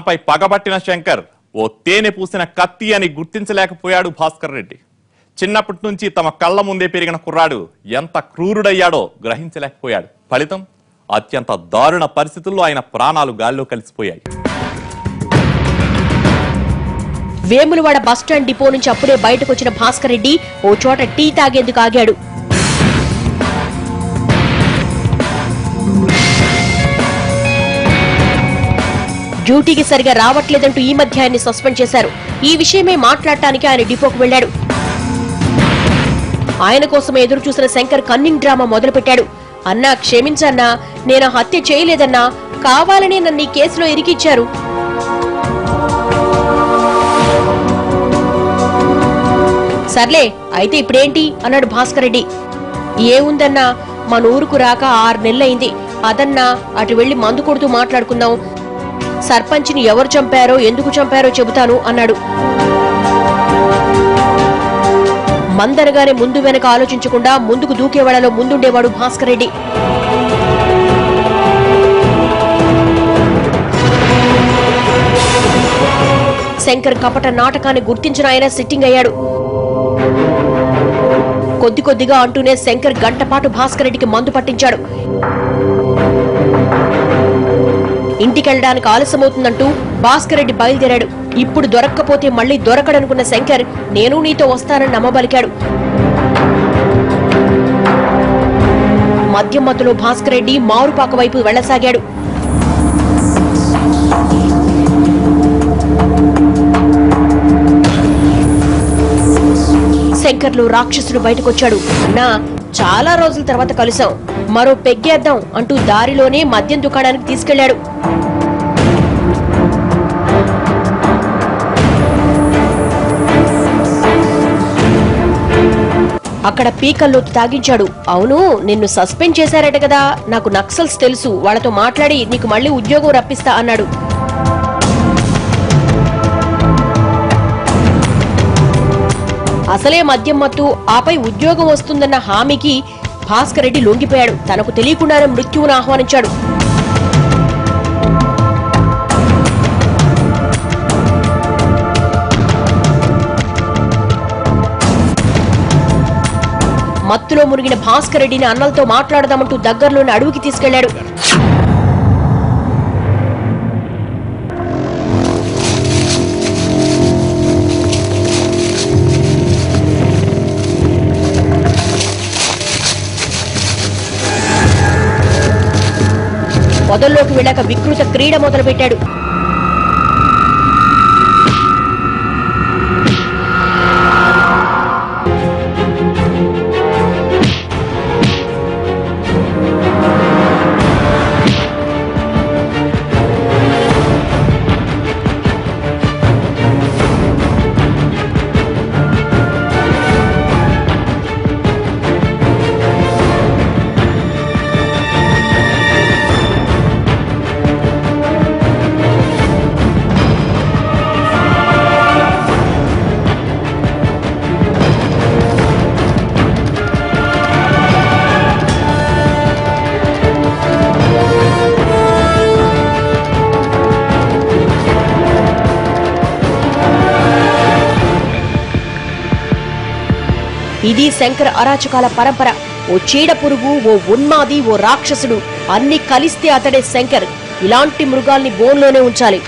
తనపై పగబట్టిన శంకర్ ఓ తేనె పూసిన కత్తి అని గుర్తించలేకపోయాడు భాస్కర్ రెడ్డి. చిన్నప్పటి నుంచి తమ కళ్ల ముందే పెరిగిన కుర్రాడు ఎంత క్రూరుడయ్యాడో గ్రహించలేకపోయాడు. ఫలితం అత్యంత దారుణ పరిస్థితుల్లో ఆయన ప్రాణాలు గాల్లో కలిసిపోయాయి. వేములవాడ బస్టాండ్ డిపో నుంచి అప్పుడే బయటకు వచ్చిన భాస్కర్ రెడ్డి ఓ చోట టీ తాగేందుకు ఆగాడు. డ్యూటీకి సరిగా రావట్లేదంటూ ఈ మధ్య ఆయన్ని సస్పెండ్ చేశారు. ఈ విషయమే మాట్లాడటానికి ఆయన డిపోకు వెళ్లాడు. ఆయన కోసం ఎదురు చూసిన శంకర్ కన్నింగ్ డ్రామా మొదలుపెట్టాడు. అన్నా క్షమించన్నా, నేను హత్య చేయలేదన్నా, కావాలనే నన్ను ఈ కేసులో ఇరికిచ్చారు. సర్లే అయితే ఇప్పుడేంటి అన్నాడు భాస్కర్ రెడ్డి. ఏముందన్నా, మన ఊరుకు రాక 6 నెలలైంది. అదన్నా అటు వెళ్లి మందు కొడుతూ మాట్లాడుకుందాం. సర్పంచ్ని ఎవరు చంపారో ఎందుకు చంపారో చెబుతాను అన్నాడు. మందనగానే ముందు వెనక ఆలోచించకుండా ముందుకు దూకేవాడలో ముందుండేవాడు భాస్కర్ రెడ్డి. శంకర్ కపట నాటకాన్ని గుర్తించిన ఆయన సిట్టింగ్ అయ్యాడు. కొద్ది కొద్దిగా అంటూనే శంకర్ గంటపాటు భాస్కర్ రెడ్డికి మందు పట్టించాడు. ఇంటికెళ్లడానికి ఆలస్యమవుతుందంటూ భాస్కర్ రెడ్డి బయలుదేరాడు. ఇప్పుడు దొరక్కపోతే మళ్లీ దొరకడనుకున్న శంకర్ నేను నీతో వస్తానని నమ్మబలికాడు. మద్యం మత్తులో భాస్కర్ రెడ్డి మారుపాక వైపు వెళ్లసాగాడు. శంకర్లో రాక్షసుడు బయటకొచ్చాడు. అన్నా, చాలా రోజుల తర్వాత కలిసాం, మరో పెగ్గేద్దాం అంటూ దారిలోనే మద్యం దుకాణానికి తీసుకెళ్లాడు. అక్కడ పీకల్లోతు తాగించాడు. అవును, నిన్ను సస్పెండ్ చేశారట కదా, నాకు నక్సల్స్ తెలుసు, వాళ్లతో మాట్లాడి నీకు మళ్లీ ఉద్యోగం రప్పిస్తా అన్నాడు. అసలే మద్యం మత్తు, ఆపై ఉద్యోగం వస్తుందన్న హామీకి భాస్కర్ రెడ్డి లొంగిపోయాడు. తనకు తెలియకుండానే మృత్యువును ఆహ్వానించాడు. మత్తులో మునిగిన భాస్కర్ రెడ్డిని అన్నలతో మాట్లాడదామంటూ దగ్గరలోని అడవికి తీసుకెళ్లాడు. పొదల్లోకి వెళ్ళాక వికృత క్రీడ మొదలుపెట్టాడు. ఇది శంకర్ అరాచకాల పరంపర. ఓ చీడ పురుగు, ఓ ఉన్మాది, ఓ రాక్షసుడు, అన్ని కలిస్తే అతడే శంకర్. ఇలాంటి మృగాల్ని బోన్లోనే ఉంచాలి.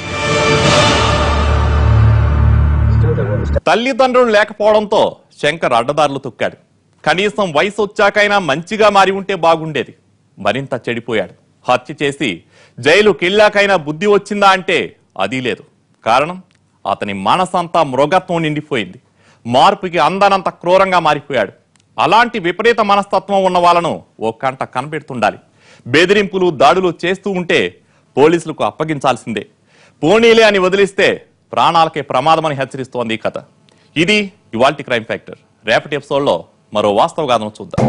తల్లిదండ్రులు లేకపోవడంతో శంకర్ అడ్డదారులు తొక్కాడు. కనీసం వయసు వచ్చాకైనా మంచిగా మారి ఉంటే బాగుండేది. మరింత చెడిపోయాడు. హత్య చేసి జైలుకెళ్ళాకైనా బుద్ధి వచ్చిందా అంటే అది లేదు. కారణం, అతని మనసంతా మృగత్వం నిండిపోయింది. మార్పుకి అందనంత క్రూరంగా మారిపోయాడు. అలాంటి విపరీత మనస్తత్వం ఉన్న వాళ్ళను ఓ కంట కనిపెడుతుండాలి. బెదిరింపులు, దాడులు చేస్తూ ఉంటే పోలీసులకు అప్పగించాల్సిందే. పోనీలే అని వదిలిస్తే ప్రాణాలకే ప్రమాదమని హెచ్చరిస్తోంది ఈ కథ. ఇది ఇవాల్టి క్రైమ్ ఫ్యాక్టర్. రేపటి ఎపిసోడ్లో మరో వాస్తవ గాథను చూద్దాం.